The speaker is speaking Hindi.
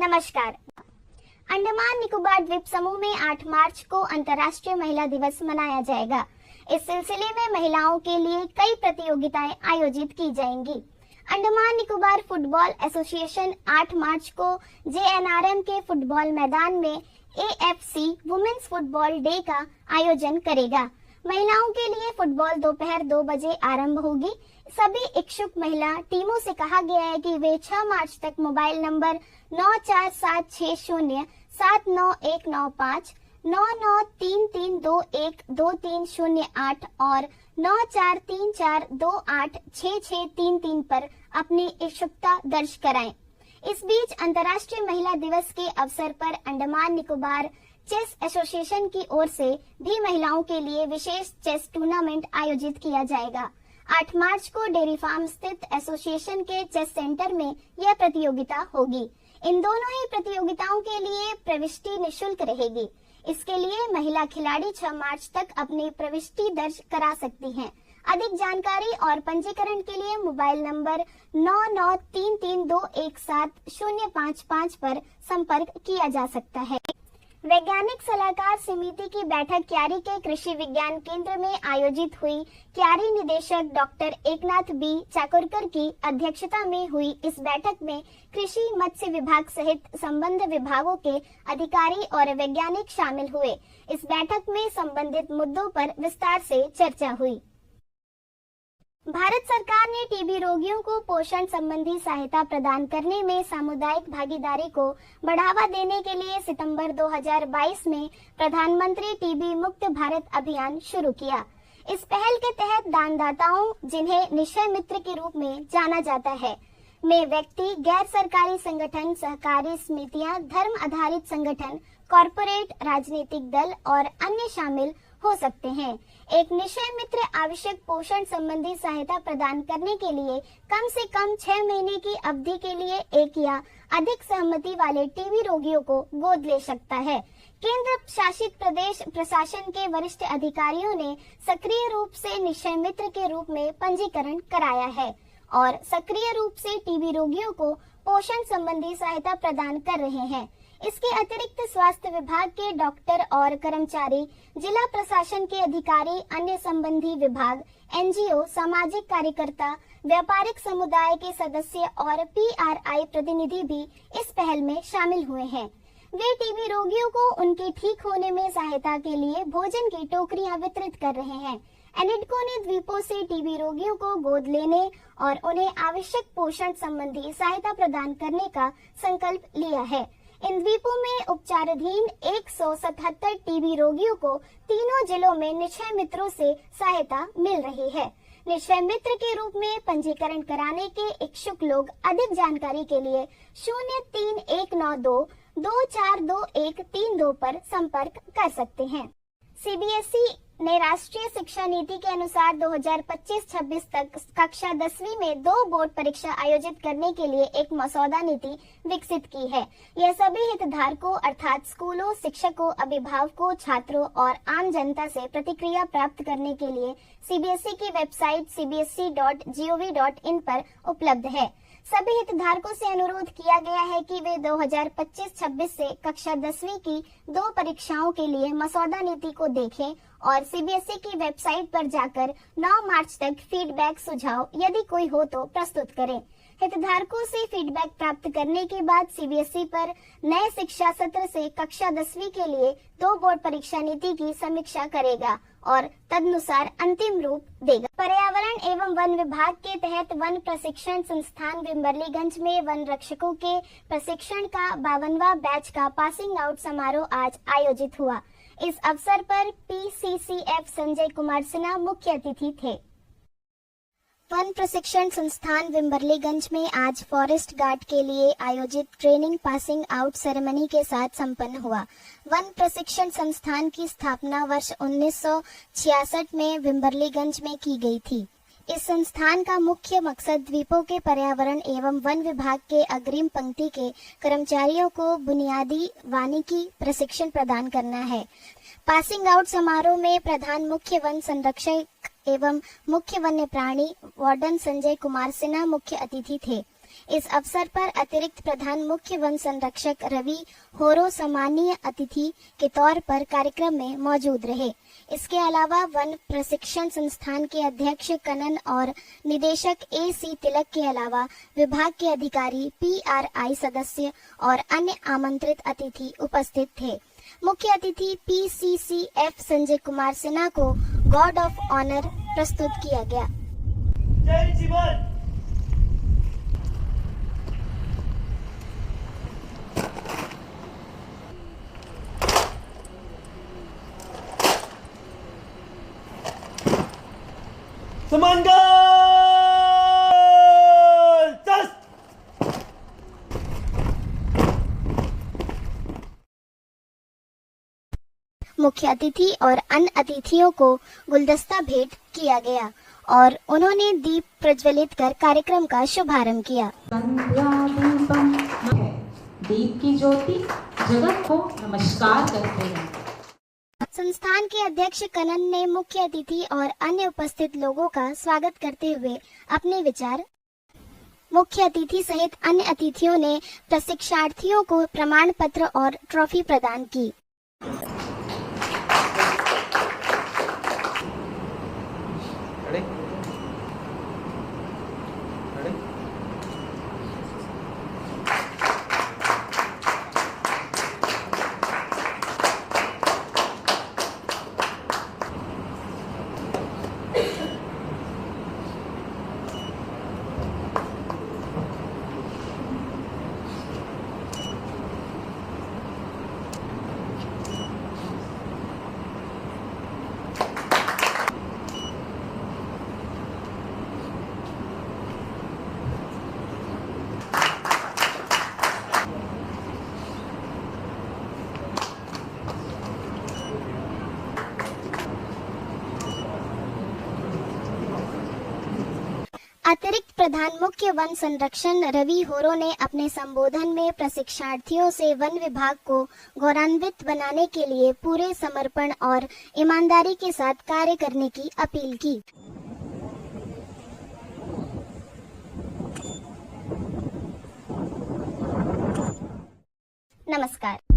नमस्कार। अंडमान निकोबार द्वीप समूह में 8 मार्च को अंतर्राष्ट्रीय महिला दिवस मनाया जाएगा। इस सिलसिले में महिलाओं के लिए कई प्रतियोगिताएं आयोजित की जाएंगी। अंडमान निकोबार फुटबॉल एसोसिएशन 8 मार्च को जेएनआरएम के फुटबॉल मैदान में एएफसी वुमेन्स फुटबॉल डे का आयोजन करेगा। महिलाओं के लिए फुटबॉल दोपहर 2 बजे आरंभ होगी। सभी इच्छुक महिला टीमों से कहा गया है कि वे 6 मार्च तक मोबाइल नंबर 9476079195, 9933212308 और 9434286633 पर अपनी इच्छुकता दर्ज कराएं। इस बीच अंतर्राष्ट्रीय महिला दिवस के अवसर पर अंडमान निकोबार चेस एसोसिएशन की ओर से भी महिलाओं के लिए विशेष चेस टूर्नामेंट आयोजित किया जाएगा। 8 मार्च को डेयरी फार्म स्थित एसोसिएशन के चेस सेंटर में यह प्रतियोगिता होगी। इन दोनों ही प्रतियोगिताओं के लिए प्रविष्टि निशुल्क रहेगी। इसके लिए महिला खिलाड़ी 6 मार्च तक अपनी प्रविष्टि दर्ज करा सकती हैं। अधिक जानकारी और पंजीकरण के लिए मोबाइल नंबर 9933217055 पर संपर्क किया जा सकता है। वैज्ञानिक सलाहकार समिति की बैठक क्यारी के कृषि विज्ञान केंद्र में आयोजित हुई। क्यारी निदेशक डॉक्टर एकनाथ बी चाकुरकर की अध्यक्षता में हुई इस बैठक में कृषि मत्स्य विभाग सहित संबद्ध विभागों के अधिकारी और वैज्ञानिक शामिल हुए। इस बैठक में संबंधित मुद्दों पर विस्तार से चर्चा हुई। भारत सरकार ने टीबी रोगियों को पोषण संबंधी सहायता प्रदान करने में सामुदायिक भागीदारी को बढ़ावा देने के लिए सितंबर 2022 में प्रधानमंत्री टीबी मुक्त भारत अभियान शुरू किया। इस पहल के तहत दानदाताओं, जिन्हें निश्चय मित्र के रूप में जाना जाता है, में व्यक्ति, गैर सरकारी संगठन, सहकारी समितियां, धर्म आधारित संगठन, कॉरपोरेट, राजनीतिक दल और अन्य शामिल हो सकते हैं। एक निश्चय मित्र आवश्यक पोषण संबंधी सहायता प्रदान करने के लिए कम से कम 6 महीने की अवधि के लिए एक या अधिक सहमति वाले टीबी रोगियों को गोद ले सकता है। केंद्र शासित प्रदेश प्रशासन के वरिष्ठ अधिकारियों ने सक्रिय रूप से निश्चय मित्र के रूप में पंजीकरण कराया है और सक्रिय रूप से टीबी रोगियों को पोषण संबंधी सहायता प्रदान कर रहे हैं। इसके अतिरिक्त स्वास्थ्य विभाग के डॉक्टर और कर्मचारी, जिला प्रशासन के अधिकारी, अन्य संबंधी विभाग, एनजीओ, सामाजिक कार्यकर्ता, व्यापारिक समुदाय के सदस्य और पीआरआई प्रतिनिधि भी इस पहल में शामिल हुए हैं। वे टीबी रोगियों को उनके ठीक होने में सहायता के लिए भोजन की टोकरियां वितरित कर रहे हैं। एनिडको ने द्वीपों से टीबी रोगियों को गोद लेने और उन्हें आवश्यक पोषण संबंधी सहायता प्रदान करने का संकल्प लिया है। इन द्वीपों में उपचाराधीन 177 टीबी रोगियों को तीनों जिलों में निश्चय मित्रों से सहायता मिल रही है। निश्चय मित्र के रूप में पंजीकरण कराने के इच्छुक लोग अधिक जानकारी के लिए 031922422132 पर संपर्क कर सकते हैं। सीबीएसई ने राष्ट्रीय शिक्षा नीति के अनुसार 2025-26 तक कक्षा 10वीं में 2 बोर्ड परीक्षा आयोजित करने के लिए एक मसौदा नीति विकसित की है। यह सभी हितधारकों अर्थात स्कूलों, शिक्षकों, अभिभावकों, छात्रों और आम जनता से प्रतिक्रिया प्राप्त करने के लिए सीबीएसई की वेबसाइट cbse.gov.in पर उपलब्ध है। सभी हितधारकों से अनुरोध किया गया है कि वे 2025-26 से कक्षा 10वीं की 2 परीक्षाओं के लिए मसौदा नीति को देखें और सीबीएसई की वेबसाइट पर जाकर 9 मार्च तक फीडबैक, सुझाव यदि कोई हो तो प्रस्तुत करें। हितधारकों से फीडबैक प्राप्त करने के बाद सीबीएसई पर नए शिक्षा सत्र से कक्षा 10वीं के लिए 2 बोर्ड परीक्षा नीति की समीक्षा करेगा और तदनुसार अंतिम रूप देगा। पर्यावरण एवं वन विभाग के तहत वन प्रशिक्षण संस्थान विम्बरलीगंज में वन रक्षकों के प्रशिक्षण का 52वां बैच का पासिंग आउट समारोह आज आयोजित हुआ। इस अवसर पर पीसीसीएफ संजय कुमार सिन्हा मुख्य अतिथि थे। वन प्रशिक्षण संस्थान विम्बरलीगंज में आज फॉरेस्ट गार्ड के लिए आयोजित ट्रेनिंग पासिंग आउट सेरेमनी के साथ संपन्न हुआ। वन प्रशिक्षण संस्थान की स्थापना वर्ष 1966 में विम्बरलीगंज में की गई थी। इस संस्थान का मुख्य मकसद द्वीपों के पर्यावरण एवं वन विभाग के अग्रिम पंक्ति के कर्मचारियों को बुनियादी वानिकी प्रशिक्षण प्रदान करना है। पासिंग आउट समारोह में प्रधान मुख्य वन संरक्षक एवं मुख्य वन्य प्राणी वार्डन संजय कुमार सिन्हा मुख्य अतिथि थे। इस अवसर पर अतिरिक्त प्रधान मुख्य वन संरक्षक रवि होरो सम्मानीय अतिथि के तौर पर कार्यक्रम में मौजूद रहे। इसके अलावा वन प्रशिक्षण संस्थान के अध्यक्ष कनन और निदेशक AC तिलक के अलावा विभाग के अधिकारी, PRI सदस्य और अन्य आमंत्रित अतिथि उपस्थित थे। मुख्य अतिथि PCCF संजय कुमार सिन्हा को गॉर्ड ऑफ ऑनर प्रस्तुत किया गया। जय जीवन। Semanggal! Tas! मुख्य अतिथि और अन्य अतिथियों को गुलदस्ता भेंट किया गया और उन्होंने दीप प्रज्वलित कर कार्यक्रम का शुभारंभ किया। दीप की ज्योति जगत को नमस्कार करते हैं। संस्थान के अध्यक्ष कनन ने मुख्य अतिथि और अन्य उपस्थित लोगों का स्वागत करते हुए अपने विचार। मुख्य अतिथि सहित अन्य अतिथियों ने प्रशिक्षार्थियों को प्रमाण पत्र और ट्रॉफी प्रदान की। अतिरिक्त प्रधान मुख्य वन संरक्षण रवि होरो ने अपने संबोधन में प्रशिक्षार्थियों से वन विभाग को गौरवान्वित बनाने के लिए पूरे समर्पण और ईमानदारी के साथ कार्य करने की अपील की। नमस्कार।